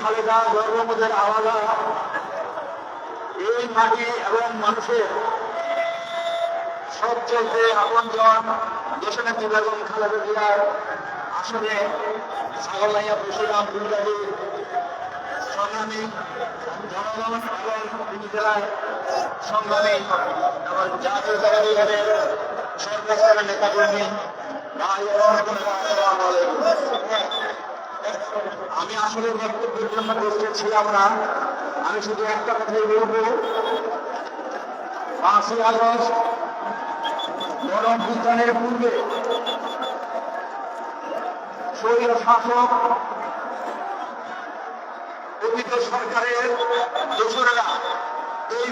খালেদা গর্ভমদের আওয়াজা এই মাটি এবং মানুষের সবচেয়ে আপনজন দেশনেত্রী বেগম খালেদা জিয়ার আসনে ছাগলনাইয়া বসিরাম দুর্গাবীর সংগ্রামী জনগণ এবং জেলার সংগ্রামী এবং জাতীয় দলের সর্বস্তরের নেতাকর্মী ভাই এবং আসসালামু আলাইকুম। আমি আসলে বক্তব্যের জন্য বসতে ছিলাম না, আমি শুধু একটা কথাই বলবো, 5ই আগস্ট গণঅভ্যুত্থানের পূর্বে স্বৈর শাসক অতীত সরকারের দোসরেরা এই